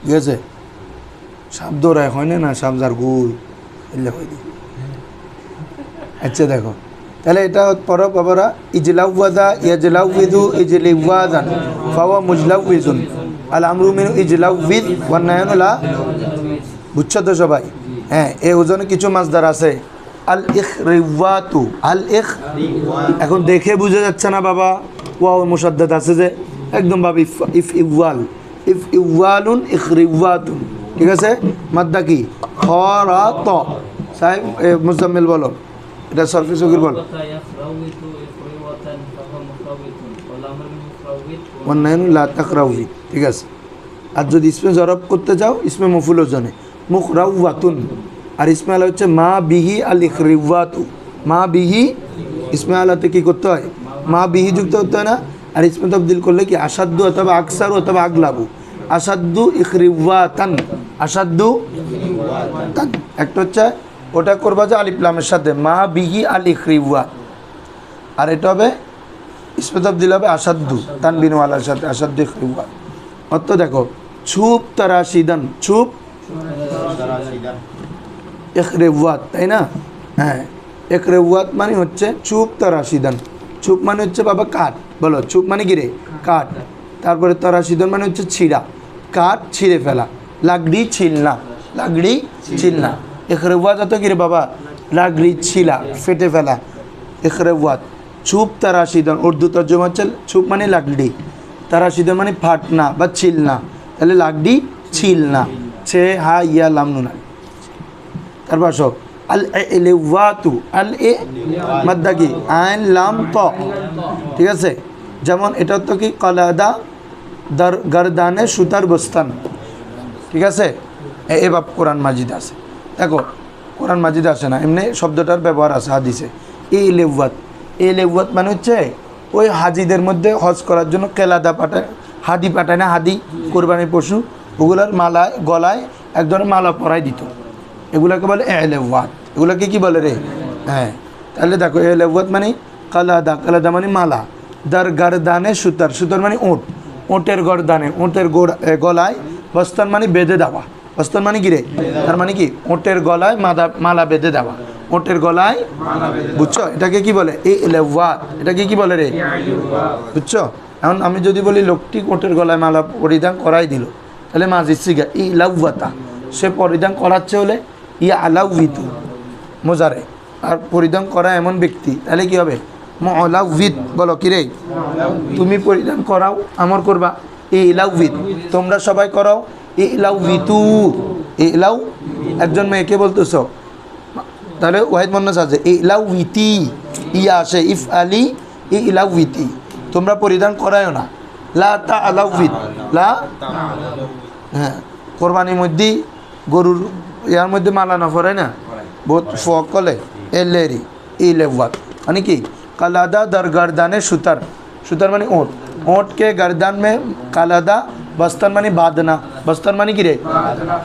ঠিক আছে সাপ দৌড়ায় হয় না সাপ যার গুই এলে হয় দি আচ্ছা দেখো তাহলে এটা পড়ো বাবারা ইজলাউওয়াদা ইয়াজলাউযু ইজলিওয়াদান ফাওয়া মুজলাউযুন আল আমরু মিন ইজলাউযিদ ওয়ান নাহনু লা বুঝছো তো সবাই হ্যাঁ এই ওজনে কিছু মাসদার আছে আল ইখরিওয়াতু আল ইখ এখন দেখে বুঝা যাচ্ছে না বাবা ওয়াও মুশাদ্দাদ আছে যে একদম বাবা ইফ ইওয়ালুন ইখরিওয়াতুন ঠিক আছে মাদ্দা কি খরাত সাহেব মুজাম্মিল বলো এটা সরফি সগীর বল ওয়ান্নাইনু লা তাকরাউহি ঠিক আছে আর যদি ইসমে জরব করতে যাও ইসমে মফুল ওজনে মুখরাউয়াতুন আর ইসমে আলা হচ্ছে মা বিহি আল ইখরিওয়াতু মা বিহি ইসমে আলাতে কি করতে হয় মা বিহি যুক্ত করতে হয় না আর ইসমে তবদিল করলে কি আসাদ্দু অথবা আকসারু অথবা আগলাবু আসাদ্দু ইখরিওয়াতান আসাদ্দু তান একটা হচ্ছে ওটা করবা যে আলিফ লামের সাথে মা বিহি আল ইখরিওয়াত আর এটা হবে ইসমে তবদিল হবে আসাদ্দু তানবিন ওয়ালার সাথে আসাদ্দু ইখরিওয়াত অর্থ দেখো ছুপ তারাশিদান ছুপ ইখরিওয়াত তাই না হ্যাঁ ইখরিওয়াত মানে হচ্ছে চুপ তারাশিদান চুপ মানে হচ্ছে বাবা কাঠ বলো চুপ মানে কি রে কাঠ তারপরে তারাশিদান মানে হচ্ছে ছিঁড়া কাঠ ছিঁড়ে ফেলা লাগড়ি ছিলনা লাগড়ি ছিলনা ইখরিওয়াত তো কি রে বাবা লাগড়ি ছিলা ফেটে ফেলা ইখরিওয়াত চুপ তারাশিদান উর্দু তর্জমা হচ্ছে চুপ মানে লাগড়ি তারাশিদান মানে ফাটনা বা ছিলনা তাহলে লাগড়ি ছিলনা ছে হা ইয়া লাম নুন তারপর সব আল ইলিওয়াতু আল এ মাদ্দা কি আইন লাম ত ঠিক আছে যেমন এটা তো কি কলাদা দার গরদানে সুতার বস্তান ঠিক আছে এ বাপ কোরআন মাজিদ আছে দেখো কোরআন মাজিদ আসে না এমনি শব্দটার ব্যবহার আছে হাদিসে ইলিওয়াত মানে হচ্ছে ওই হাজিদের মধ্যে হজ করার জন্য কেলাদা পাঠায় হাদি পাঠায় না হাদি কোরবানির পশু ওগুলার মালায় গলায় এক ধরনের মালা পরাই দিত এগুলোকে বলে এলেওয়াত এগুলোকে কি বলে রে হ্যাঁ তাহলে দেখো এলেওয়াত মানে কালাদা মানে মালা দার গরদানে সুতার সুতার মানে ওঁট ওঁটের গরদানে ওঁটের গলায় বস্তান মানে বেঁধে দেওয়া বস্তান মানে কি রে তার মানে কি ওঁটের গলায় মালা বেঁধে দেওয়া ওঁটের গলায় বুঝছো এটাকে কি বলে এলেওয়াত এটাকে কি বলে রে বুঝছো এখন আমি যদি বলি লোকটি ওঁটের গলায় মালা পরিধান করাই দিল তাহলে মাঝি সিগা ইলাউয়াতা সে পরিধান করাচ্ছে হলে ইয়া আলাউইতু মোজারে আর পরিধান করা এমন ব্যক্তি তাহলে কি হবে মুআলাউইত বলো কি রে তুমি পরিধান করাও আমর করবা ইলাউইত তোমরা সবাই করাও ইলাউইতু ইলাউ একজন মেয়েকে বলতেছো তাহলে ওয়াহিদ মুন্নাস আছে ইলাউইতি ইয়া আসে ইফ আলি ইলাউইতি তোমরা পরিধান করায়ও না লা তা আলাউইত লা হ্যাঁ কোরবানির মধ্যে গরুর ইয়ার মধ্যে মালা না পরায় না বহুত ফক কলে এলেরি ইলেওয়াত মানে কি কালাদা দর गर्दाने सुतर सुतर माने ओट ओट के गर्दन में कालादा बस्तर माने बांधना बस्तर माने की रे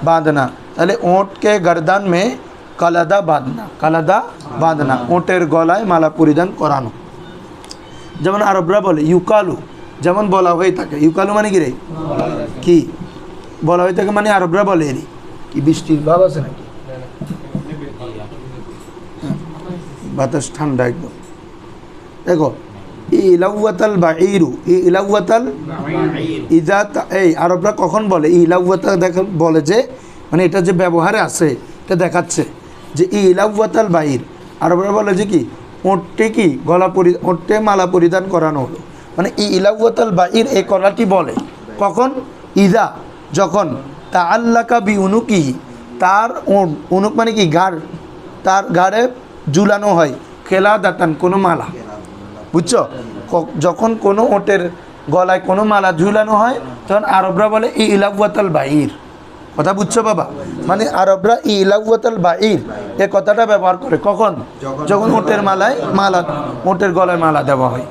बांधना তাহলে ओट के गर्दन में कालादा बांधना ओटेर गलाয় মালা পরিধান করানো যেমন আরবরা বলে ইউকালু যেমন বলা হয়ে থাকে ইউকালু মানে কি রে কি বলা হয়ে থাকে মানে আরবরা বলে এরি কি বৃষ্টির ভাব আছে নাকি বাতাস ঠান্ডা একদম দেখো ইলাওয়াতাল বাঈরু ইলাওয়াতাল ইজা এই আরবরা কখন বলে ইলাওয়াতা দেখো বলে যে মানে এটা যে ব্যবহারে আছে এটা দেখাচ্ছে যে ইলাওয়াতাল বাঈর আরবরা বলে যে কি ওটে কি ওটে মালা পরিধান করানো হলো মানে ইলাওয়াতাল বাঈর এই কথাটি বলে কখন ইজা যখন তাআল্লাকা বিউনুকিহি তার উনুক মানে কি গাড় তার গাড়ে ঝুলানো হয় খেলাদাতান কোনো মালা বুঝছো যখন কোনো ওটের গলায় কোনো মালা ঝুলানো হয় তখন আরবরা বলে ইলাওয়াতাল বাঈর কথা বুঝছো বাবা মানে আরবরা ইলাওয়াতাল বাঈর এই কথাটা ব্যবহার করে কখন যখন ওটের ওটের গলায় মালা দেওয়া হয়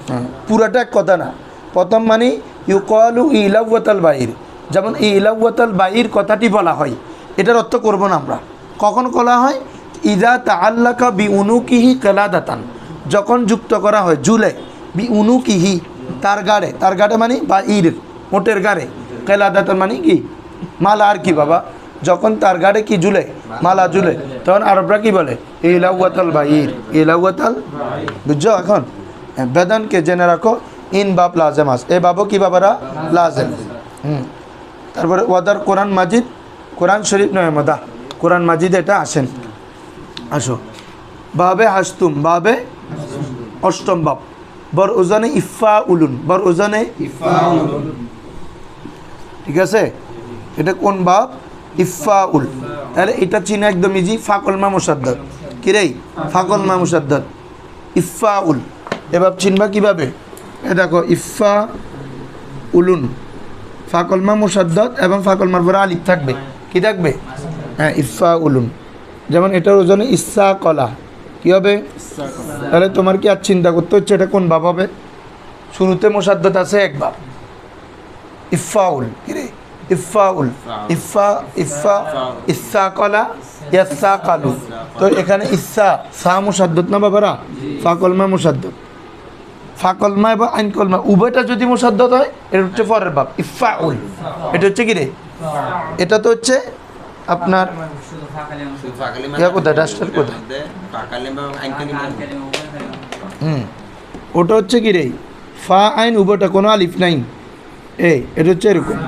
হ্যাঁ পুরাটা এক কথা না প্রথম মানে ইউকালু ইলাওয়াতাল বাঈর যেমন ইলাওয়াতাল বাঈর কথাটি বলা হয় এটার অর্থ করব না আমরা কখন বলা হয় ইজা তাআল্লাকা বিউনুকিহি কালাদাতান যখন যুক্ত করা হয় ঝুলে বিউনুকিহি তার গাড়ে মানে বাঈর ওটের গাড়ে কালাদাতান মানে কি মালা আর কি বাবা, যখন তার গাড়ে কি ঝুলে, মালা ঝুলে, তখন আরবরা কি বলে, ইলাওয়াতাল বাইর, ইলাওয়াতাল, বুঝছো? এখন বেদনকে জেনে রাখো, ইন বাপ লাজেম আস, এ বাবু কি বাবারা লাজেম। তারপরে ওয়াদার কোরআন মাজিদ, কোরআন শরীফ নয় মদা, কোরআন মাজিদ এটা আসেন। আসো বাবে হাসতুম, বাবে অষ্টম বাপ, বর ওজনে ইফা উলুন, বর ওজনে ইফা উলুন, ঠিক আছে? এটা কোন বাপ? ইফা উল। তাহলে এটা চিনে একদম ইজি, ফাকল মা মুসাদ্দাদ, কি রে? ফাকল মা মুসাদ্দাদ, ইফা উল। এবার চিনবা কিভাবে? এ দেখো ইফা উলুন, ফাকল মা মুসাদ্দাদ এবং ফাকল মার পরে আলিফ থাকবে, কি থাকবে? হ্যাঁ, ইফা উলুন। যেমন এটার ওজনে ইসা কলা, কি হবে? তাহলে তোমার কি আর চিন্তা করতে হচ্ছে এটা কোন বাপ হবে? শুরুতে মুসাদ্দাদ আছে এক বাপ, ইফাউল, কি রে? ইফাউল, ইফা ইফা, ইসা কলা, ইয়াসা কালু। তো এখানে ইসা সা মুসাদ্দাদ না বাবারা, ফাকলমা মুসাদ্দাদ, ফাকলমা এবং আইন কলমা উভয়টা যদি মুসাদ্দাদ হয়, এটা হচ্ছে পরের বাপ ইফাউল। এটা হচ্ছে কি রে? এটা তো হচ্ছে আপনার কোথায় ডাস্টার কোথায়? ওটা হচ্ছে কি রে? ফা আইন উভয়টা, কোনো আলিফ নাই, এটা হচ্ছে এরকম।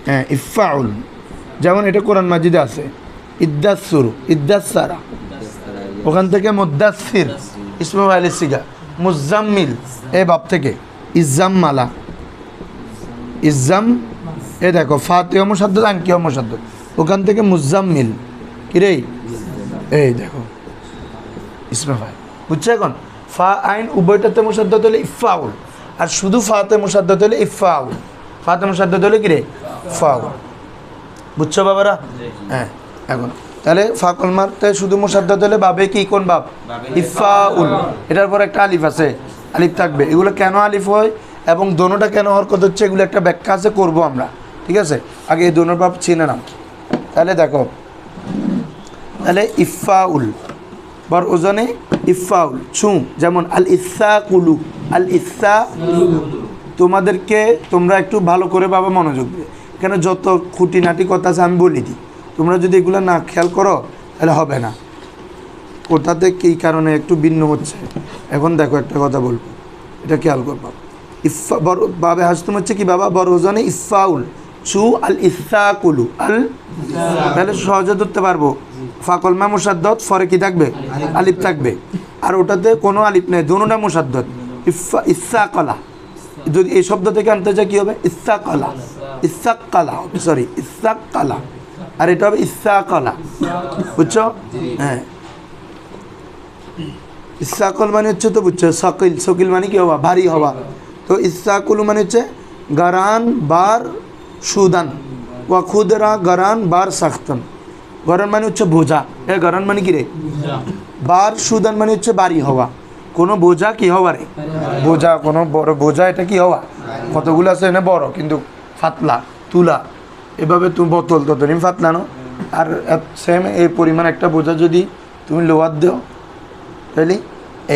হ্যাঁ, ইফাউল। যেমন এটা কোরআন মাজিদে আছে, ইদ্দাসুর, ইদ্দাসারা, ওখান থেকে মুদ্দাসির, ইসমে ফাইল সিগা, মুজাম্মিল, এ বাপ থেকে ইজাম মালা, ইজাম, এ দেখো ফাতিহা মুসাদ্দাদ, আনকিয়া মুসাদ্দাদ, ওখান থেকে মুজাম্মিল, কি রে? এই দেখো ইসমে ফাইল, বুঝছো? এখন ফা আইন উভয়টাতে মুসাদ্দাদ হলে ইফাউল, আর শুধু ফাতে মুসাদ্দাদ হলে ইফাউল, ফাতে মুসাদ্দাদ হলে কি রে? ফাউল, বুঝছো বাবারা? হ্যাঁ, এখন তাহলে ফাকল মারতে শুধু মুসাদ্দাদ হলে বাবে কি, কোন বাপ? ইফাউল। এটার পর একটা আলিফ আছে, আলিফ থাকবে। এগুলো কেন আলিফ হয় এবং দোনোটা কেন হরকত হচ্ছে, এগুলো একটা ব্যাখ্যা আছে, করবো আমরা, ঠিক আছে? আগে এই দোনো বাপ চিনে নাও। তাহলে দেখো, তাহলে ইফাউল বর ওজনে ইফাউল, ছুঁ, যেমন আল ইসা কুলু, আল ইসা, তোমাদেরকে তোমরা একটু ভালো করে বাবা মনোযোগ দিয়ে, কেন যত খুঁটিনাটি কথা আছে আমি বলি দিই, তোমরা যদি এগুলো না খেয়াল করো তাহলে হবে না। কোথাতে কী কারণে একটু ভিন্ন হচ্ছে, এখন দেখো একটা কথা বলবো, এটা খেয়াল করবো। ইফা বর বাবে হাসতুম হচ্ছে কি বাবা? বর ওজনে ইফাউল, চু আল ইসা কুলু, আল, তাহলে সহজে ধরতে পারবো, ফাকল মা মুসাদ্দাদ, ফরে কি থাকবে? আলিফ থাকবে। আর ওটাতে কোনো আলিফ নেই, দোনোটা মুসাদ্দাদ, ইফা ইসা কলা। যদি এই শব্দ থেকে আনতে চাই কি হবে? ইসা কলা, ইসাক কালা, সরি ইসাক কালা, আর এটা হবে ইসা কলা, বুঝছো? হ্যাঁ, ইসাকল মানে হচ্ছে, তো বুঝছো, সকিল, সকিল মানে কি হওয়া? ভারী হওয়া। তো ইসাকুলু মানে হচ্ছে গারান বার সুদান, ওয়া খুদরা গারান বার সাখতান। গরান মানে হচ্ছে বোঝা, এ গরান মানে কি রে? বার সুদান মানে হচ্ছে বাড়ি হওয়া, কোনো বোঝা কি হওয়া রে? বোঝা, কোনো বড় বোঝা, এটা কি হওয়া? কতগুলো আছে না বড়, কিন্তু ফাতলা, তুলা, এভাবে তুমি বোতল তো তুমি ফাতলানো, আর সেম এই পরিমাণ একটা বোঝা যদি তুমি লোয়ার দাও, তাহলে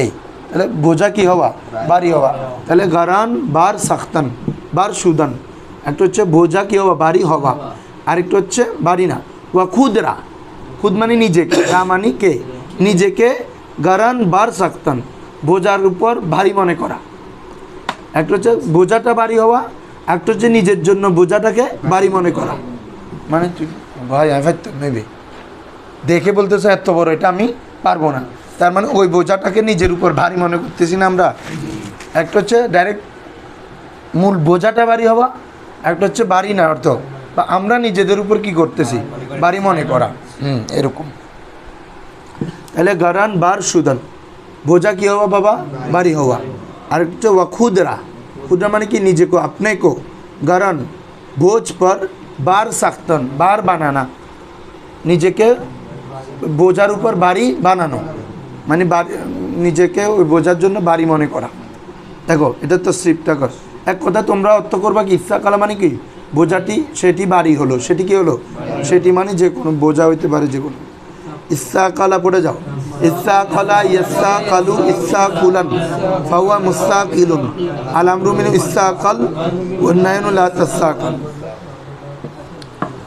এই, তাহলে বোঝা কি হওয়া? বাড়ি হওয়া। তাহলে গারান বার সাখতান, বার সুদান, একটা হচ্ছে বোঝা কি হওয়া? বাড়ি হওয়া, আরেকটা হচ্ছে বাড়ি না। ওয়া খুদরা, খুদ মানে নিজেকে, গা মানে কে? নিজেকে, গারান বার সাখতান, বোঝার উপর ভারী মনে করা। একটা হচ্ছে বোঝাটা বাড়ি হওয়া, একটা হচ্ছে নিজের জন্য বোঝাটাকে বাড়ি মনে করা। মানে তুই ভাই মেবি দেখে বলতেছে এত বড়, এটা আমি পারবো না, তার মানে ওই বোঝাটাকে নিজের উপর ভারী মনে করতেছি না আমরা। একটা হচ্ছে ডাইরেক্ট মূল বোঝাটা বাড়ি হওয়া, একটা হচ্ছে বাড়ি না অর্থ, বা আমরা নিজেদের উপর কি করতেছি? বাড়ি মনে করা, এরকম। তাহলে গারান বার সুদান, বোঝা কি হওয়া বাবা? বাড়ি হওয়া। আর হচ্ছে ওয়া খুদরা, খুদরা মানে কি? নিজে को, अपने को, গারান बोझ पर বার সাখতন, বার বানানা, নিজেকে বোঝার উপর বাড়ি বানানো, মানে নিজেকে ওই বোঝার জন্য বাড়ি মনে করা। দেখো এটা তো স্ট্রিপটা কর, এক কথা তোমরা অর্থ করবা কি? ইচ্ছা কালা মানে কি? বোঝাটি, সেটি বাড়ি হলো, সেটি কি হলো? সেটি মানে যে কোনো বোঝা হইতে পারে, যে কোনো। ইচ্ছা কালা পড়ে যাও, ইচ্ছা কালা, ইচ্ছা কালু, ইচ্ছা কুলান, ফাওয়া মুস্তাকিলুন, আল আমরু মিন ইচ্ছা কাল, ওয়ান্নায়নু লা তাসাকাল।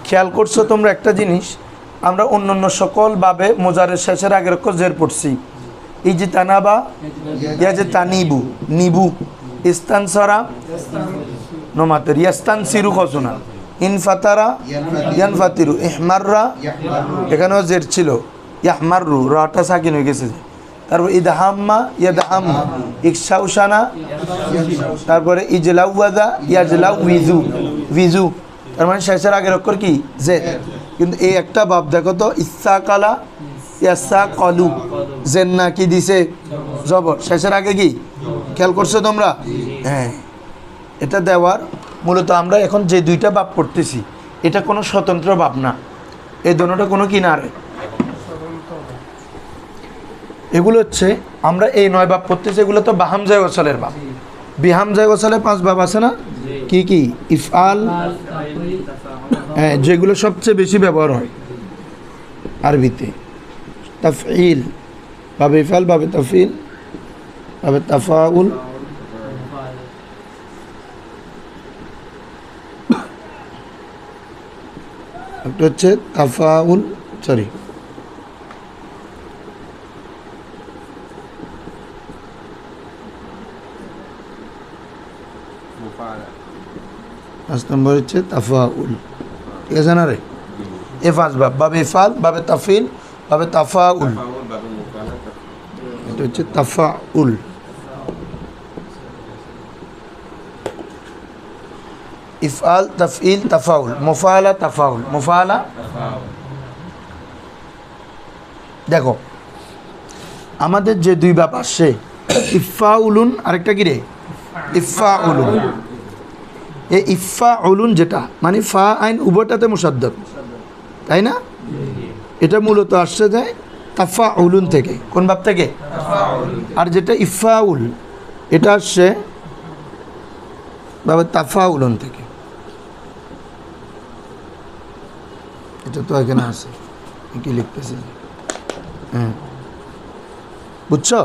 খেয়াল করছো তোমরা একটা জিনিস, আমরা অন্য অন্য সকল ভাবে মোজারের শেষের আগের অক্ষর জের পড়ছি। এই যে তানাবা, ইয়া যে তানিবু, নিবু, ইস্তানসারা নোমাতের, ইয়াস্তান সিরু খসুনা, ইনফাতারা ইয়ানফাতিরু, ইহমাররা এখানেও জের ছিল, ইয়াহমাররু রাটা সাকিন হয়ে গেছে। তারপর ইদহাম্মা ইয়াদহাম্মা, ইকশাউশানা, তারপরে ইজলাউয়াদা ইয়াজলাউইজু, ভিজু, তার মানে শেষের আগের অক্ষর কি জের। কিন্তু এই একটা বাপ দেখো তো, ইসাকালা ইয়াসাকালু, জেন্না কি দিছে জবর, শেষের আগে কি খেয়াল করছো তোমরা? হ্যাঁ, এটা দেওয়ার মূলত আমরা এখন যে দুইটা বাপ পড়তেছি এটা কোনো স্বতন্ত্র বাপ না, এই দোনোটা কোনো কিনারে। এগুলো হচ্ছে আমরা এই 9 বাপ পড়তেছি, এগুলো তো বাহামজায় ওয়াসালের বাপ। বিহামজায় ওয়াসালে 5 বাপ আছে না? কি কি? ইফআল, হ্যাঁ, যেগুলো সবচেয়ে বেশি ব্যবহার হয় আরবিতে। তাফঈল, বাবে ইফআল, বাবে তাফঈল, বাবে তাফাউল, একটা হচ্ছে তাফাউল, সরি পাঁচ নম্বর হচ্ছে তাফাউল, ঠিক আছে না রে? এ 5 বাপ, বাবে ইফআল, বাবে তাফঈল, বাবে তাফাউল, এটা হচ্ছে তাফাউল। ইফআল, তাফঈল, তাফাউল, মুফাআলা, তাফাউল, মুফাআলা। দেখো আমাদের যে 2 বাপ আসছে, ইফাউলুন, আরেকটা কি রে? ইফাউলুন। এই ইফাউলুন যেটা মানে ফা আইন উভয়টাতে মুসাদ্দাদ, তাই না? এটা মূলত আসছে যে তাফাউলুন থেকে। কোন বাপ থেকে? আর যেটা ইফাউল এটা আসছে বাবা তাফাউলুন থেকে। এটা তো এখানে আছে, কি লিখতেছে? হ্যাঁ, বুঝছো?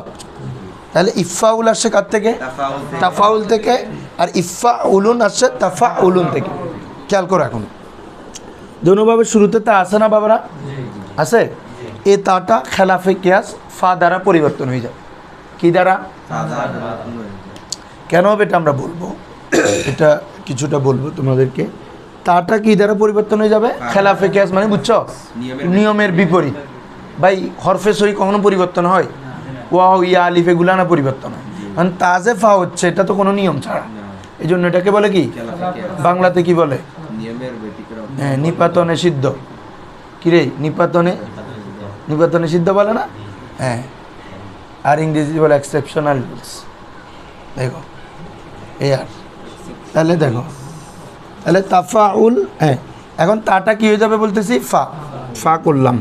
তাহলে ইফাউল আসছে কার থেকে? তাফাউল থেকে। আর ইফাউলুন আসছে তাফাউলুন থেকে। খেয়াল করো, এখন দোনোভাবে শুরুতে তা আছে না বাবারা? আছে। এ তাটা খেলাফে কিয়াস ফা দ্বারা পরিবর্তন হয়ে যায়। কি দ্বারা? কেন হবে এটা আমরা বলবো, এটা কিছুটা বলবো তোমাদেরকে। তাটা কি দ্বারা পরিবর্তন হয়ে যাবে? খেলাফে কিয়াস মানে বুঝছো, নিয়মের বিপরীত। ভাই হরফে সই কখনো পরিবর্তন হয়? ওয়াও, ইয়া, আলিফ এগুলা না পরিবর্তন হয়। কারণ তাজে ফা হচ্ছে, এটা তো কোনো নিয়ম ছাড়া, এই জন্য এটাকে বলে কি? বাংলাতে কি বলে? হ্যাঁ, নিপাতনে সিদ্ধ। কিরে, নিপাতনে, নিপাতনে সিদ্ধ বলে না? হ্যাঁ, আর ইংরেজি বলে এক্সেপশনাল রুলস। দেখো এই আর, তাহলে দেখো, তাহলে তাফাউল। হ্যাঁ, এখন তাটা কি হয়ে যাবে বলতেছি? ফা, ফা করলাম।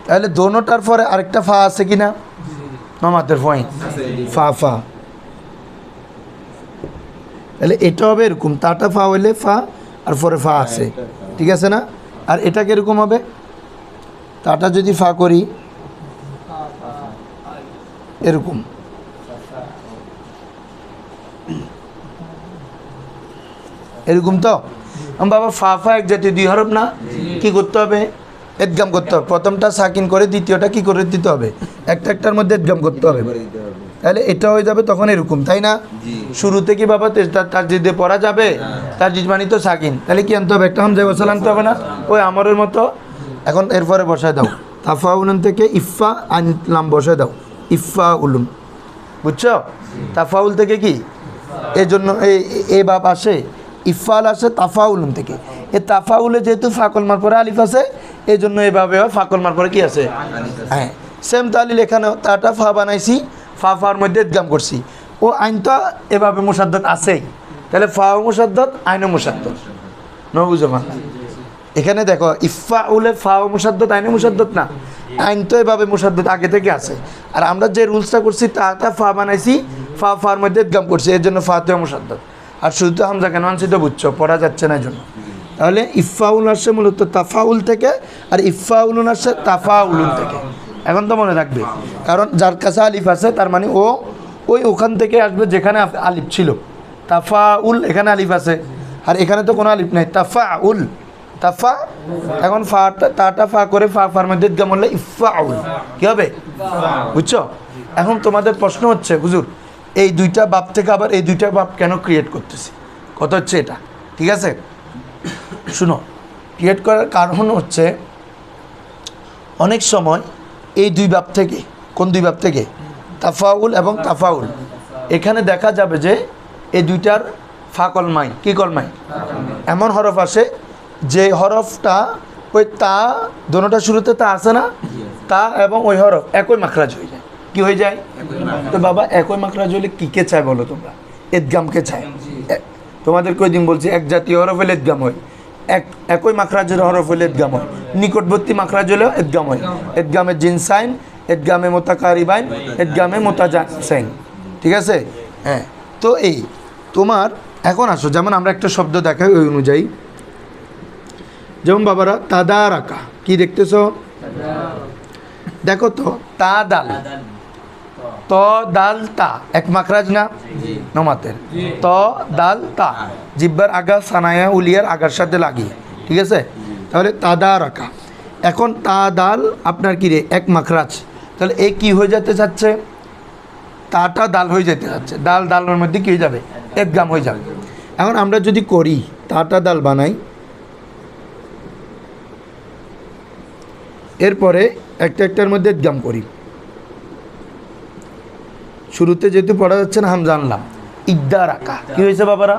তাহলে দোনোটার পরে আরেকটা ফা আছে কিনা? মামাতের পয়েন্ট ফা, ফা। তাহলে এটা হবে এরকম, তাটা ফা হইলে ফা আর পরে ফা আছে, ঠিক আছে না? আর এটা কিরকম হবে? তাটা যদি ফা করি এরকম, এরকম তো বাবা। ফা ফা এক জাতীয় 2 হরফ না? কি করতে হবে? এদগাম করতে হবে। প্রথমটা সাকিন করে দ্বিতীয়টা কি করে দিতে হবে? একটার মধ্যে এদগাম করতে হবে। তাহলে এটা হয়ে যাবে তখন এরকম, তাই না? শুরুতে কি বাবা তারজিদ দিয়ে পড়া যাবে? তারজিদ মানে তো সাকিন, তাহলে কি আনতে হবে? একটা হামজা ওয়াসাল আনতে হবে না? ওই আমরের মতো। এখন এরপরে বসায় দাও, তাফাউলুন থেকে ইফা আনলাম, বসায় দাও ইফা উলুন, বুঝছো? তাফাউল থেকে কি এই জন্য এই বাপ আসে, ইফাল আসে তাফাউলুন থেকে। এ তাফাউলে যেহেতু ফাকলমার পরে আলিফ আছে, এই জন্য এভাবে ফাকলমার পরে কি আছে? হ্যাঁ, সেম তাহলে এখানেও তাটা ফা বানাইছি, ফা ফার মধ্যে ইদগাম করছি। ও আইন তো এভাবে মুসাদ্দাত আছেই, তাহলে ফাও মুসাদ্দাত, আইনও মুসাদ্দাত। নবুঝো বাংলা। এখানে দেখো ইফাউলে ফাও মুসাদ্দাত, আইনও মুসাদ্দাত না? আইন তো এভাবে মুসাদ্দাত আগে থেকে আছে। আর আমরা যে রুলসটা করছি, তাটা ফা বানাইছি, ফা ফার মধ্যে ইদগাম করছি, এর জন্য ফাতেও মুসাদ্দাত। আর শুধু তো হামজা কেন আনছি তো বুঝছো, পড়া যাচ্ছে না এই জন্য। তাহলে ইফাউল আসছে মূলত তাফাউল থেকে, আর ইফাউলুন আসছে তাফাউলুন থেকে। এখন তো মনে রাখবে, কারণ যার কাছে আলিফ আছে তার মানে ওখান থেকে আসবে যেখানে আলিফ ছিল। তাফাউল এখানে আলিফ আছে, আর এখানে তো কোনো আলিফ নাই, তাফাউল, তাফা, এখন ফা তাটা ফা করে ফা ফার মধ্যে ঈদগাম হলে ইফাউল কি হবে, বুঝছো? এখন তোমাদের প্রশ্ন হচ্ছে হুজুর এই দুইটা বাপ থেকে আবার এই দুইটা বাপ কেন ক্রিয়েট করতেছি, কথা হচ্ছে এটা, ঠিক আছে? শুনো, ক্রিয়েট করার কারণ হচ্ছে অনেক সময় এই দুই বাপ থেকে, কোন দুই বাপ থেকে, তাফাউল এবং তাফাউল, এখানে দেখা যাবে যে এই দুইটার ফা কলমাই, কি কলমাই, এমন হরফ আসে যে হরফটা ওই তা দোনোটা শুরুতে তা আসে না, তা এবং ওই হরফ একই মাখরাজ হয়ে যায়, কি হয়ে যায়? তো বাবা একই মাখরাজ হলে কীকে চায় বলো তোমরা? এদগামকে চায়। তোমাদের কই দিন বলছি এক জাতীয় হরফ হলে এদগাম হয়, একই মাখরাজের হরফ হলে এদগাম হয়, নিকটবর্তী মাখরাজ হলেও এদগাম হয়। এদগামে জিনসাইন, এদগামে মোতাকারিবাইন, এদগামে মোতাজাসাইন, ঠিক আছে? হ্যাঁ, তো এই তোমার এখন আসো, যেমন আমরা একটা শব্দ দেখাই ওই অনুযায়ী, যেমন বাবারা তাদারাকা, কি দেখতেছ? দেখো তো তা দাল, ত দাল তা এক মাখরাজ না নমাতের, ত দাল তা জিব্বার আগা সানায়া উলিয়ার আগার সাথে লাগিয়ে, ঠিক আছে? তাহলে তাদারাকা, এখন তা দাল আপনার কি রে এক মাখরাজ, তাহলে এ কি হয়ে যেতে চাচ্ছে, তাটা দাল হয়ে যেতে চাচ্ছে, দাল দালের মধ্যে কি হয়ে যাবে, এদগাম হয়ে যাবে। এখন আমরা যদি করি তাটা দাল বানাই, এরপরে একটা একটার মধ্যে এদগাম করি, শুরুতে যেহেতু পড়া যাচ্ছে না হাম জানলাম ইদ্দা রাখা, কি হয়েছে বাবারা?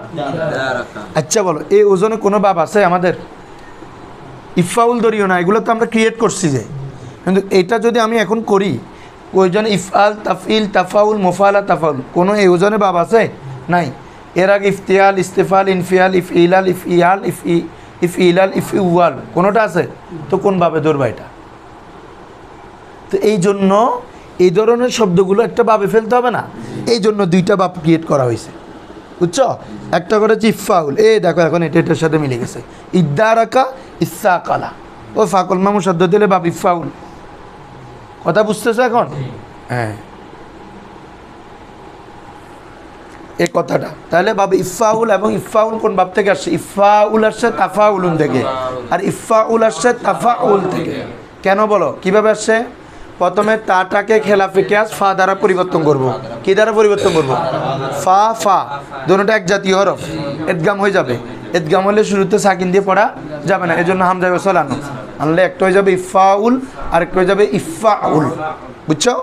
আচ্ছা বলো এই ওজনে কোনো বাপ আছে আমাদের? ইফাউল দরিও না, এগুলো তো আমরা ক্রিয়েট করছি যে, কিন্তু এটা যদি আমি এখন করি ওই জন্য ইফআল তাফিল তাফাউল মোফালা তাফাউল, কোনো এই ওজনে বাপ আছে? নাই। এর আগে ইফতিয়াল ইস্তেফাল ইনফিয়াল ইফইলাল ইফইয়াল ইফইলাল ইফইউয়াল কোনোটা আছে? তো কোন বাবে ধরবা এটা? তো এই জন্য এই ধরনের শব্দগুলো একটা বাবে ফেলতে হবে না, এই জন্য দুইটা বাপ ক্রিয়েট করা হয়েছে, বুঝছো? একটা করেছে ইফাউল, এই দেখো এখন এটা এটার সাথে মিলে গেছে, ইদ্দা রাকা ইসা কালা, ও ফাকল মামু শব্দ দিলে বাপ ইফাউল, কথা বুঝতেছো এখন? হ্যাঁ, এই কথাটা তাহলে বাবা ইফাউল, এবং ইফাউল কোন বাপ থেকে আসছে? ইফাউল আসছে তাফাউলুন থেকে, আর ইফাউল আসছে তাফাউল থেকে। কেন বলো কিভাবে আসছে? প্রথমে তাটাকে খেলাফে কিয়াস ফা দ্বারা পরিবর্তন করব, কি দ্বারা পরিবর্তন করব? ফা ফা দুটোটা এক জাতীয় হরফ, এদগাম হয়ে যাবে, এদগাম হলে শুরুতে সাকিন দিয়ে পড়া যাবে না, এজন্য হামজা ওয়াসাল আনলে একটা হয়ে যাবে ইফাউল আর একটা হয়ে যাবে ইফাউল, বুঝছো?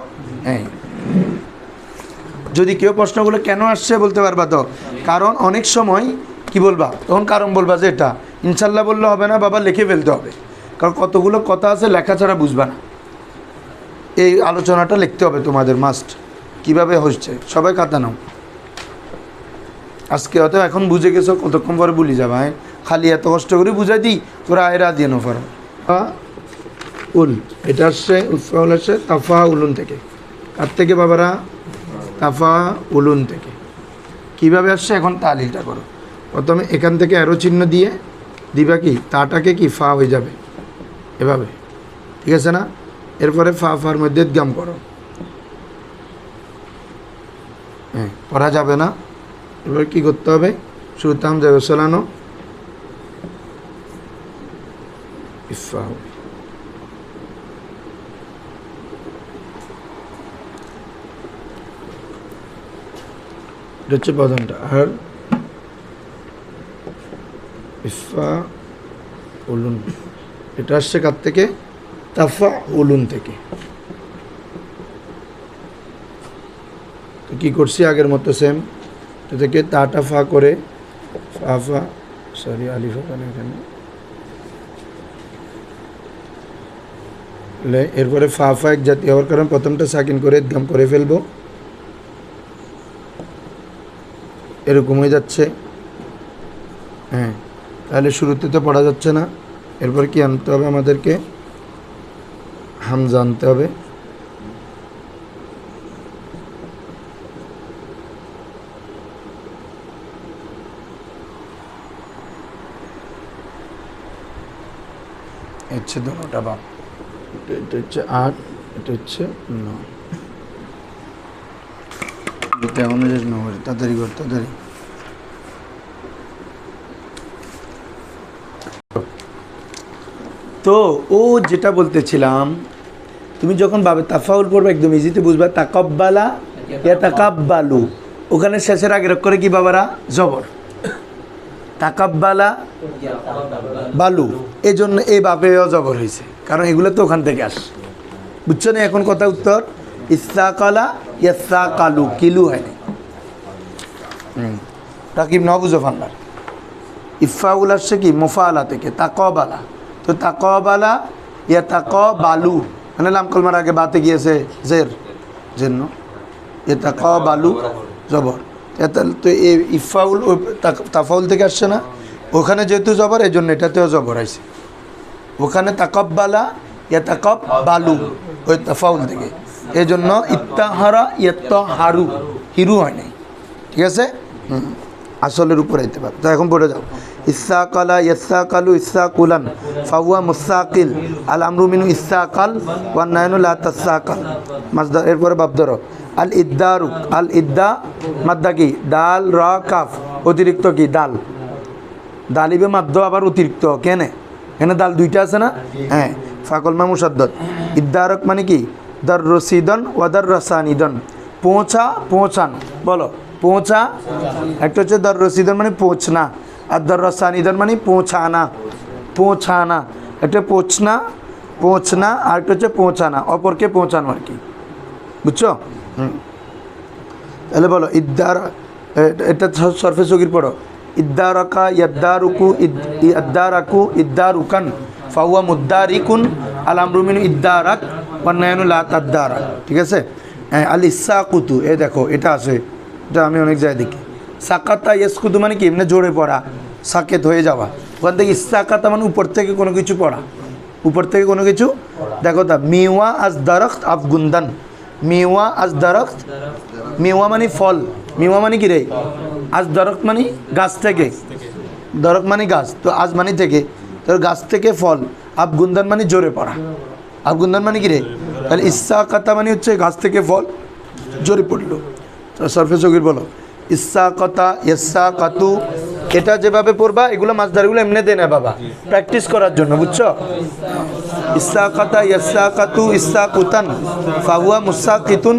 হ্যাঁ, যদি কেউ প্রশ্নগুলো কেন আসছে বলতে পারবা তো, কারণ অনেক সময় কি বলবা তখন কারণ বলবা যে এটা ইনশাল্লাহ বললে হবে না বাবা, লিখে ফেলতে হবে, কারণ কতগুলো কথা আছে লেখা ছাড়া বুঝবা না। এই আলোচনাটা লিখতে হবে তোমাদের মাস্ট, কিভাবে হচ্ছে সবাই খাতা নাও। আজকে হয়তো এখন বুঝে গেছো, কতক্ষণ পরে ভুলে যাবা, হ্যাঁ খালি এত কষ্ট করে বুঝাই দিই তোরা আয়রা দিয়ে নো পারো। উল এটা আসছে উৎফাউল আসছে তাফা উলুন থেকে, কার থেকে বাবারা? তাফা উলুন থেকে। কীভাবে আসছে এখন তালিলটা করো, প্রথমে এখান থেকে অ্যারো চিহ্ন দিয়ে দিবা কি তাটাকে কি ফা হয়ে যাবে এভাবে, ঠিক আছে না? এরপরে ফা ফার মধ্যে গাম করো, হ্যাঁ পড়া যাবে না। এবার কী করতে হবে? শুরুতে হামজা ওয়াসালানো ইফা হবে, এটা হচ্ছে প্রথমটা। আর ইফা উলুন এটা আসছে কার থেকে? তাফা উলুন থেকে। তো কী করছি আগের মতো সেম, তো থেকে তাটা ফা করে ফা ফা সরি আলিফা কেন এখানে, এরপরে ফা ফা এক জাতি হওয়ার কারণ প্রথমটা সাকিন করে ইদগাম করে ফেলবো, এরকম হয়ে যাচ্ছে। হ্যাঁ, তাহলে শুরুতে তো পড়া যাচ্ছে না, এরপর কি আনতে হবে আমাদেরকে? হামজা আনতে হবে, হচ্ছে দুটোটা বাপ, এটা হচ্ছে 8, এটা হচ্ছে 9, এটা অনুযায়ী 9, তাড়াতাড়ি কর তাড়াতাড়ি। তো ও যেটা বলতেছিলাম, তুমি যখন বাবে তাফাউল পড়বে একদম ইজিতে বুঝবা। তাকাব্বালা ইয়া তাকাব্বালু, ওখানে শেষের আগের অক্ষরে কি বাবারা? জবর। তাকাব্বালা বালু, এই জন্য এই বাপেও জবর হয়েছে, কারণ এগুলো তো ওখান থেকে আসে। বুঝছো না এখন কথা? উত্তর ইস্তাকালা ইয়াস্তাকালু, কিলু হয়নি। তাকিব ন বুঝো ফান্নার। ইফাউল আসছে কি মুফাআলা থেকে, তাকাবালা। তো তাকাবালা ইয়া তাকাবালু, মানে লাম কলমার আগে বাতে গিয়েছে জের, জন্য ইয়া তাকাবালু জবর। তো এই ইফাউল তাফাউল থেকে আসছে না, ওখানে যেহেতু জবর এই জন্য এটাতেও জবর আছে। ওখানে তাকাব্বালা ইয়া তাকাব্বালু, ওই তাফাউল থেকে, এই জন্য ইত্তাহারা ইয়াত্তাহারু, হিরু হয় নাই। ঠিক আছে, আসলের উপর আইতে পারে। তো এখন পড়ে যাও। ইস্সাকালা ইয়াস্সাকালু ইস্সাকুলান ফাহুয়া মুস্তাকিল আল আমরু মিনু ইস্সাকাল ওয়ান নাহনু লা তাসাকাল মাসদার। এরপরে বাপ ধরো আল ইদ্দারু, আল ইদ্দা মাদ্দা কি? ডাল রা কাফ, অতিরিক্ত কি? ডাল। দালিবে মাদ্দ আবার অতিরিক্ত কেনে? এখানে দাল দুইটা আছে না? হ্যাঁ, ফাকল মা মুসাদ্দদ। ইদ্দারক মানে কি? দর রসিদন ওয়াদার রসানিদন, পৌঁছা, পৌঁছান। বলো পৌঁছা, একটা হচ্ছে দর রসিদন মানে পৌঁছনা, আর দর রসানিদন মানে পৌঁছানা, পৌঁছানা। একটা পৌঁছনা, পৌঁছনা, আর একটা হচ্ছে পৌঁছানা, অপরকে পৌঁছানো আর কি। বুঝছো? তাহলে বলো ইদ্দার, এটা সরফে সগির পড়ো। ইদ্দারাকা ইয়াদ্দারুকু ইদ্দারাকু ইদ্দারুকান ফাহুয়া মুদ্দারিকুন আল আমরু মিনু ইদ্দারাক ওয়ান নাহনু লা তাদ্দারাক। ঠিক আছে। আল ইসাকুতু, এ দেখো এটা আছে, এটা আমি অনেক জায়গায় দেখি। সাকাতা ইয়াসকুতু মানে কি? এমনি জোরে পড়া, সাকেত হয়ে যাওয়া। ওখান থেকে ইসাকাতা মানে উপর থেকে কোনো কিছু পড়া, উপর থেকে কোনো কিছু। দেখো তা মিওয়া আজ দারখত আফগুন্দান, মিওয়া আজ দারখত, মিওয়া মানে ফল, মিওয়া মানে কি রে? আজ দরখত মানে গাছ থেকে, দরখ মানে গাছ, তো আজ মানে থেকে, তোর গাছ থেকে ফল। আফগুন্দান মানে জোরে পড়া, আফগুন্দান মানে কি রে? তাহলে ইসাকাতা মানে হচ্ছে গাছ থেকে ফল জোরে পড়লো। তো সরফে সগির বলো ইসাকাতা ইয়াসাকাতু, এটা যেভাবে পড়বা এগুলো মাসদারগুলো এমনি দেয় না বাবা, প্র্যাকটিস করার জন্য। বুঝছো? ইসাকাতা ইয়াসাকাতু ইসাকুতান ফাহুয়া মুসাকিতুন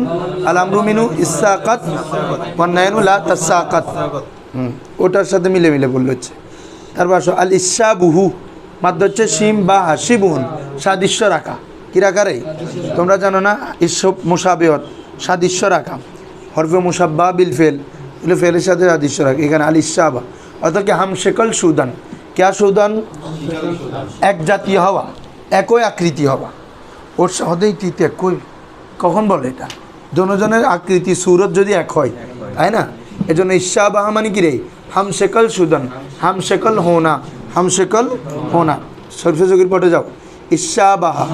আল আমরু মিনু ইসাকাত ওয়ান নাহনু লা তাসাকাত। ওটার সাথে মিলে মিলে বললে হচ্ছে। তারপর আসো আল ইসাবুহু, মাদ্দ হচ্ছে শিম বা হাসিবুন, সাদৃশ্য রাখা। কি রাখা রে? তোমরা জানো না ইসব মুসাবিহত, সাদৃশ্য রাখা। হরফে মুসাব্বা বিল ফেল, বলে ফেলের সাথে সাদৃশ্য রাখা। এখানে আল ইসাবা অর্থাৎ কি হামশেকল সুদান, ক্যা সুদান? এক জাতীয় হওয়া, একই আকৃতি হওয়া। ওর সহদেই তিতে একই, কখন বলে এটা? জনজনের আকৃতি সুরত যদি এক হয়, তাই না? এই জন্য ইসাবাহা মানে কি রে? হামশেকল সুদান, হামশেকল হোনা, হামশেকল হোনা। সরফে সগির পটে যাও। ইসাবাহা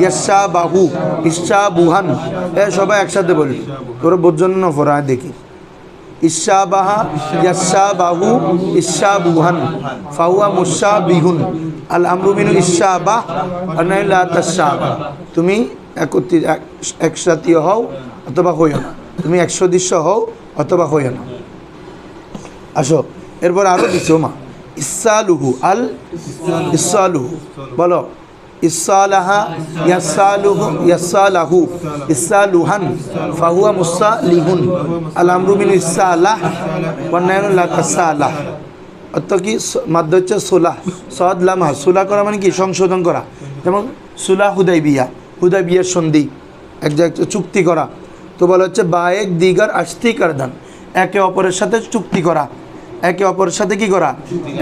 ইয়াসাবাহু ইসাবুহান, এ সবাই একসাথে বলি, তোরা বোঝন না ফোরা দেখি। ইসাবাহা ইয়াসাবাহু ইসাবুহান ফাহুয়া মুসাবিহুন আল আমরু মিনু ইসাবাহ ওয়া নাহনু লা তাসাবাহ। তুমি একসাথীয় হও অথবা হইও না, তুমি একসদৃশ্য হও অথবা হইও না। আসো এরপর আরো দিছো মা ইসালুহু, আল ইসালুহু বলো ইসালাহা ইয়াসালুহু ইয়াসালাহু ইসালুহান ফাহুয়া মুসালিহুন আল আমরু মিনু ইসালাহ ওয়া নাহনু লা তাসালাহ। অর্থাৎ কি? মাদ্দ হচ্ছে সুলাহ, সদ লামা, সুলাহ করা মানে কি? সংশোধন করা। যেমন সুলাহ হুদাইবিয়া, হুদাইবিয়ার সন্ধি, এক জায়গায় চুক্তি করা। তো বলা হচ্ছে বায়েক দিগার আস্তি করদান, একে অপরের সাথে চুক্তি করা, একে অপরের সাথে কি করা?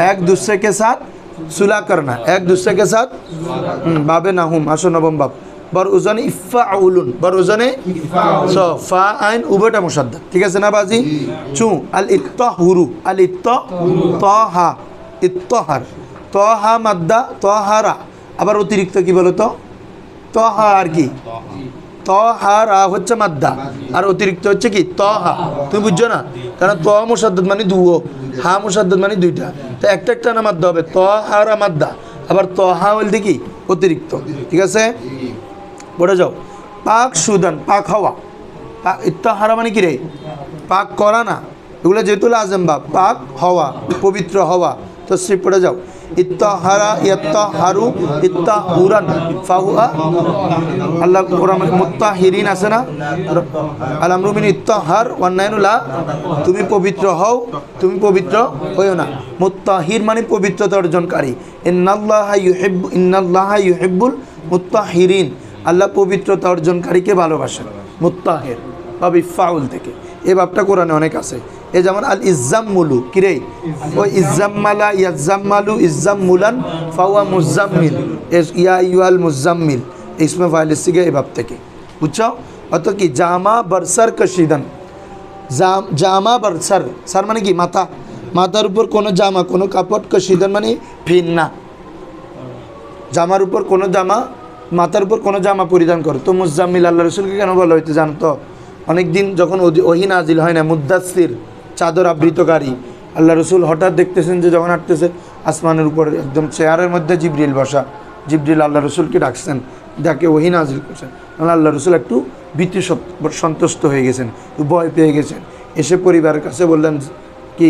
এক दूसरे के साथ सुलह करना, एक दूसरे के साथ। বাবে নাহুম, আসো নবম বাব। বর উজানে ইফাউলুন, বর উজানে সো ফা আইন উভয়টা মুসাদ্দাদ। ঠিক আছে না বাজি? চু আল ইত্তাহুরু, আল ইত্তাহা ইত্তাহার, তহা মাদ্দা তহারা। আবার অতিরিক্ত কি বলো তো? তহা আর কি? তহারা হচ্ছে মাদ্দা, আর অতিরিক্ত হচ্ছে কি? তহা। তুমি বুঝছো না? কারণ ত মুসাদ্দাদ মানে দুও, হা মুসাদ্দাদ মানে দুইটা, তো একটা একটা না মাদ্দা হবে, তহারা মাদ্দা, আবার তহা বলতে কি? অতিরিক্ত। ঠিক আছে, পড়ে যাও। পাক সুদান, পাক হওয়া। পাক ইত্তাহারা মানে কি রে? পাক করা না, এগুলো যেহেতু লাজেম বা পাক হওয়া, পবিত্র হওয়া। তো সে পড়ে যাও ইত্তাহারা ইয়াত্তাহারু ইত্তাহুরান ফাহুয়া আল্লাহ কোরআন মুত্তাহিরিন আছে না, আল আমরু বিল ইত্তাহার ওয়ান নাহয়ু লা, তুমি পবিত্র হও, তুমি পবিত্র হইও না। মুত্তাহির মানে পবিত্রতা অর্জনকারী। ইন্নাল্লাহা ইউহিব্বুল মুত্তাহিরিন, আল্লাহ পবিত্রতা অর্জনকারীকে ভালোবাসেন। মুত্তাহির বাব ইফাউল থেকে, এই বাবটা কোরআনে অনেক আছে। এই যেমন আল ইজ্জাম্মুলু, কিরে ওই ইজ্জাম্মালা ইয়াজ্জাম্মালু ইজ্জাম্মুলান ফাওয়া মুজাম্মিল, ইয়া আইয়ুহাল মুজাম্মিল, ইসমে ফাইল সিগে এই বাব থেকে, বুঝছো? অত কি জামা বরসার কশিদান, জামা বরসার, সার মানে কি মাথা, মাথার উপর কোনো জামা কোনো কাপড়, কশিদান মানে ভিন্না, জামার উপর কোনো জামা, মাথার উপর কোনো জামা পরিধান করো। তো মুজাম্মিল আল্লাহ রসুলকে কেন বলা হইতে জানো তো? অনেক দিন যখন ওহী নাজিল হয় না, মুদ্দাসির চাদর আবৃতকারী, আল্লাহ রসুল হঠাৎ দেখতেছেন যে যখন হাঁটতেছে আসমানের উপর একদম চেয়ারের মধ্যে জিবরিল বসা, জিবরিল আল্লাহ রসুলকে ডাকছেন, ডাকে ওহী নাজিল করছেন। আল্লাহ রসুল একটু ভীতি সন্তুষ্ট হয়ে গেছেন, ভয় পেয়ে গেছেন, এসে পরিবারের কাছে বললেন কি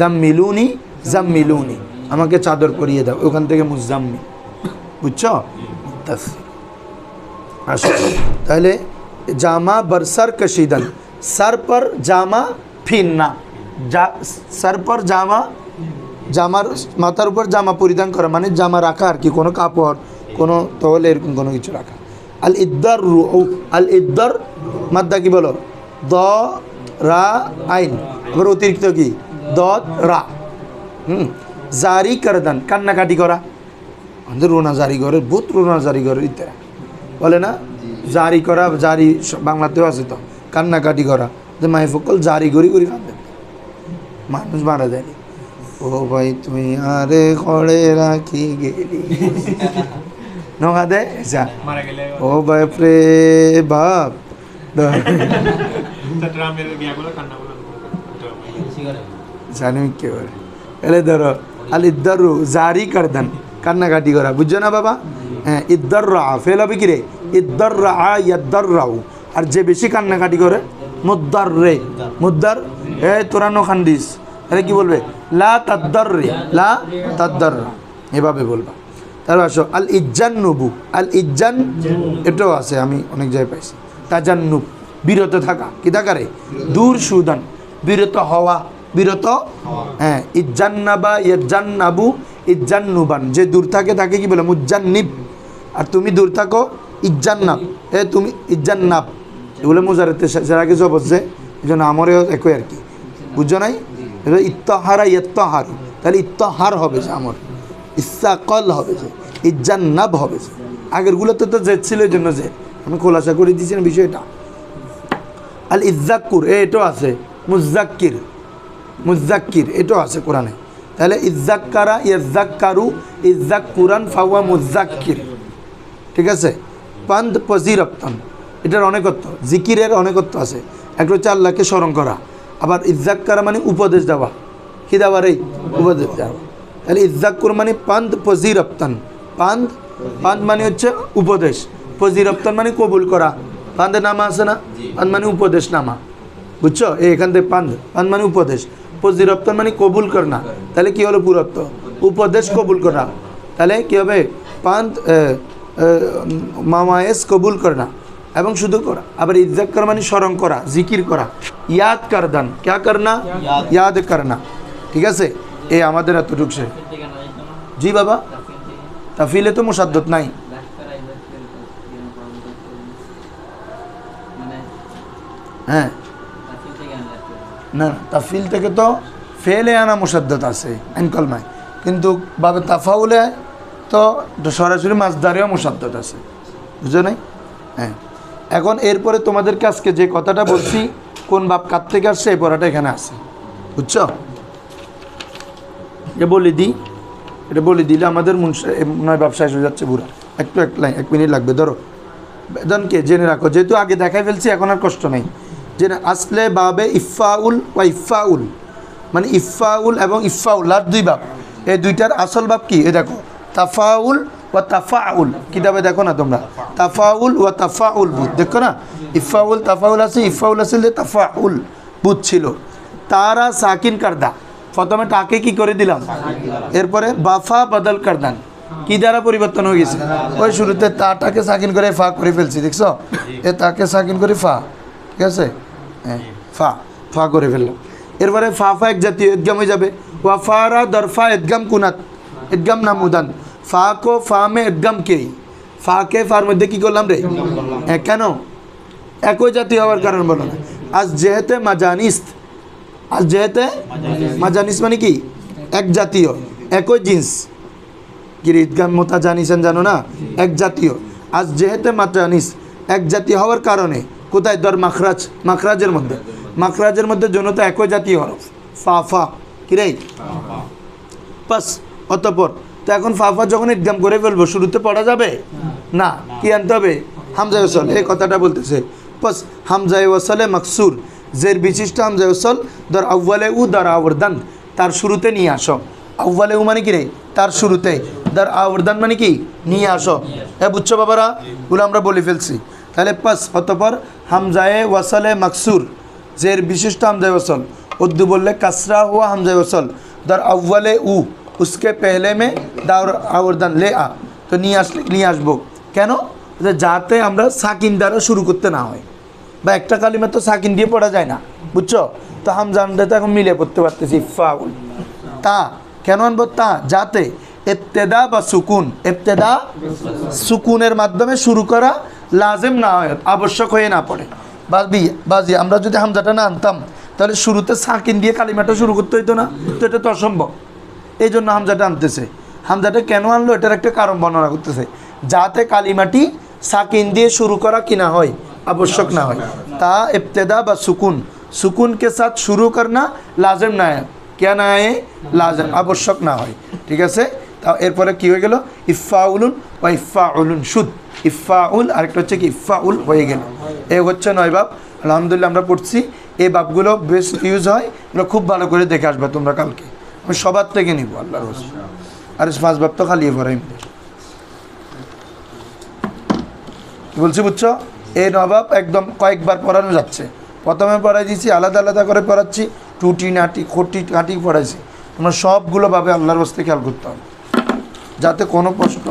জাম্মিলুনি জাম্মিলুনি, আমাকে চাদর পরিয়ে দাও। ওখান থেকে মুজাম্মিল, বুঝছো? তাহলে জামা বরসার কশিদান, सर पर जामा फिरना, सर पर जामा, জামার মাথার উপর জামা পরিধান করা মানে জামা রাখা আর কি, কোনো কাপড় কোনো তহলে এরকম কোনো কিছু রাখা। আল ইদ্দার রু, আল ইদ্দার মাদ্দা কি বলো? দ রা আইন, আবার অতিরিক্ত কি দ রা। জারি করদান, কান্নাকাটি করা, আমাদের রোনা জারি করে, বহুত রোনা জারি করে ইত্যাদি বলে না, জারি করা, জারি বাংলাতেও আছে তো, কান্নাকাটি করা, যে মাইফকল জারি করি করি কাঁদেন, মানুষ মারা যায়নি। ও ভাই তুমি আরে খড়ে রাখি গেলি নখা দে যা, ও ভাই প্রে বাপ জানি কে বলে, এলে ধরো আল ইদ্দারু জারি করদান, কান্নাকাটি করা, বুঝছো না বাবা? হ্যাঁ, ইদ্দার রা ফেল হবে কি রে? ইদ্দার রা ইয়াদ্দার রাউ, আর যে বেশি কান্নাকাটি করে মুদ্দার রে, মুদ্দার এ তোরা নো খান্ডিস, আরে কি বলবে? লা তাদ্দার রে, লা তাদ্দার, এভাবে বলবা। তারপর আসো আল ইজ্জান্নুবু, আল ইজ্জান এটাও আছে, আমি অনেক জায়গায় পাইছি। তাজান্নুব বিরত থাকা, কি থাকা রে? দূর সুদান, বিরত হওয়া, বিরত, হ্যাঁ। ইজ্জান্নাবা ইয়াজ্জান্নাবু ইজ্জান্নুবান, যে দূর থাকে তাকে কি বলে? মুজ্জান্নিব। আর তুমি দূর থাকো ইজ্জান্নাব, তুমি ইজ্জান্নাব, এগুলো মুজারেতে সেরা কিছু বলছে, এই জন্য আমারও একই আর কি, বুঝছো নাই? ইত্তাহারা ইত্তাহারু, তাহলে ইত্তাহার হবে যে আমার, ইস্তাকল হবে যে, ইজ্জান্নাব হবে যে। আগেরগুলোতে তো যে ছিল এই জন্য যে আমি খোলাসা করে দিয়েছি না বিষয়টা। আল ইজ্জাক্কুর, এটাও আছে, মুজ্জাক্কির, মুজ্জাক্কির এটাও আছে কোরআনে। তাহলে ইজ্জাক্কারা ইয়াজ্জাক্কারু ইজ্জাক্কুরান ফাওয়া মুজ্জাক্কির, ঠিক আছে? পান্দ পজিরপ্তন, এটার অনেকত্ব, জিকিরের অনেকত্ব আছে। একটা হচ্ছে আল্লাহকে স্মরণ করা, আবার ইজ্জাক্কারা মানে উপদেশ দেওয়া, কি দেওয়া রে? উপদেশ দেওয়া। তাহলে ইজ্জাক্কুর মানে পান্দ পজিরপ্তন, পান্দ, পান্দ মানে হচ্ছে উপদেশ, পজিরপ্তন মানে কবুল করা। পান্দের নামা আছে না, পান্দ মানে উপদেশ নামা, বুঝছো? এখান থেকে পান্দ, পান্দ মানে উপদেশ, পজিরপ্তন মানে কবুল করনা। তাহলে কি হলো পুরত্ব? উপদেশ কবুল করা। তাহলে কি হবে? পান্দ মামায়েস কবুল করনা এবং শুধু করা। আবার ইজ্জাক্কার মানে স্মরণ করা, জিকির করা, ইয়াদ করদান, ক্যা করনা? ইয়াদ করনা, ঠিক আছে? এই আমাদের এতটুকু সে। জি বাবা, তাফিলে তো মুসাদ্দত নাই। হ্যাঁ, না তাফিল থেকে তো ফেলে আনা মুসাদ্দত আছে আইন কলমায়, কিন্তু বাবে তাফাউলে তো সরাসরি মাসদারেও মুসাদ্দত আছে, বুঝো নাই? হ্যাঁ, এখন এরপরে তোমাদেরকে আজকে যে কথাটা বলছি কোন বাপ কার থেকে আসছে এই পড়াটা এখানে আছে, বুঝছো? এ বলে দিই, এটা বলে দিলে আমাদের নয় ব্যবসা হয়ে যাচ্ছে পুরা। একটু এক লাইন, 1 মিনিট লাগবে, ধরো বেদনকে জেনে রাখো, যেহেতু আগে দেখাই ফেলছি এখন আর কষ্ট নেই। জেনে আসলে বাবে ইফাউল ওয়া ইফাউল মানে ইফাউল এবং ইফাউল আর দুই বাপ, এই দুইটার আসল বাপ কি? এ দেখো তাফাউল ওয়া তাফাউল, কিতাবে দেখো না তোমরা, তাফাউল ওয়া তাফাউল বুধ দেখো না, ইফাউল তাফাউল আছে, ইফাউল আছে, তাফাউল বুধ ছিল। তারা সাকিন কারদা, প্রথমে টাকে কি করে দিলাম, এরপরে বাফা বদল কর দেন, কি দ্বারা পরিবর্তন হয়ে গেছে, ওই শুরুতে তাটাকে সাকিন করে ফা করে ফেলছি, দেখছো, এ তাকে সাকিন করে ফা, ঠিক আছে, হ্যাঁ ফা ফা করে ফেললাম। এরপরে ফা ফা এক জাতীয় ইদগাম হয়ে যাবে, ওয়াফারা দরফা ইদগাম কুনাত ইদগাম নামুদান, ফা কো ফা মে ইদগাম কে, ফা কে ফার মধ্যে কি করলাম রে, কেন একই জাতীয় হওয়ার কারণ বলো না, আজ যেহেতে মাজানিস, আজ যেহেতে মাজানিস মানে কি এক জাতীয়, একই জিন্স, কি ঈদগাম মোতা জানিসেন জানো না, এক জাতীয়, আজ যেহেতে মাজানিস এক জাতীয় হওয়ার কারণে কোথায় দর মাখরাজ, মাখরাজের মধ্যে, মাখরাজের মধ্যে জনতা একই জাতীয় হরফ ফা ফা কি রে পাস, অতঃপর তো এখন ফা ফা যখন ঈদগাম করে ফেলবো শুরুতে পড়া যাবে না, কি আনতে হবে হামজায়ে ওয়াসল, এই কথাটা বলতেছে, পাস হামজায়ে ওয়াসলে মাকসুর, জের বিশিষ্ট হামজায়ে ওয়াসল দর আউয়ালে উ দর আওরদান, তার শুরুতে নিয়ে আসো, আউয়ালে উ মানে কি রে তার শুরুতে, দর আওরদান মানে কি নিয়ে আসো, হ্যাঁ বুঝছো বাবারা, বলে আমরা বলে ফেলছি। তাহলে পাস অতঃপর হামজায়ে ওয়াসলে মাকসুর, জের বিশিষ্ট হামজায়ে ওয়াসল, উর্দু বললে কাসরা হুয়া হামজায়ে ওয়াসল দর আউয়ালে উ, उसके पहले में दावर आवर्दन ले आ, तो নিয়ে আসবো কেন, যাতে আমরা সাকিন দ্বারা শুরু করতে না হয়, বা একটা কালিমা তো সাকিন দিয়ে পড়া যায় না, বুঝছো, তো হামজানটা তো এখন মিলে পড়তে পারতেছি, ফাউল তা কেন আনবো, তা যাতে ইবতেদা বা সুকুন, ইবতেদা সুকুনের মাধ্যমে শুরু করা লাজেম না হয়, আবশ্যক হয়ে না পড়ে, বাজি আমরা যদি হামজাটা না আনতাম তাহলে শুরুতে সাকিন দিয়ে কালিমাটা শুরু করতে হইতো না, তো এটা তো অসম্ভব, এই জন্য হামজাটা আনতেছে। হামজাটা কেন আনলো এটার একটা কারণ বর্ণনা করতেছে, যাতে কালিমাটি সাকিন দিয়ে শুরু করা কি না হয়, আবশ্যক না হয়, তা ইবতেদা বা সুকুন, সুকুন কে সাথ শুরু করনা লাজেম না হয়, क्या না হয় লাজেম, আবশ্যক না হয়, ঠিক আছে। তা এরপরে কি হয়ে গেল, ইফাউলুন বা ইফাউলুন শুদ, ইফাউল আরেকটা হচ্ছে কি ইফাউল হয়ে গেল, এ হচ্ছে 9 বাব। আলহামদুলিল্লাহ আমরা পড়ছি, এই বাবগুলো বেশ ইউজ হয়, এগুলো খুব ভালো করে দেখে আসবে তোমরা কালকে, আমি সবার থেকে নিব আল্লাহর হোসেন, আর 5 বাব তো খালি পড়াই বলছি, বুঝছো, এই 9 বাব একদম কয়েকবার পড়ানো যাচ্ছে, প্রথমে পড়াই দিয়েছি আলাদা আলাদা করে পড়াচ্ছি, টুটি নাটি খটি কাটি পড়াইছি, তোমরা সবগুলো ভাবে আল্লাহর হোসেন খেয়াল করতে হবে, যাতে কোনো প্রশ্ন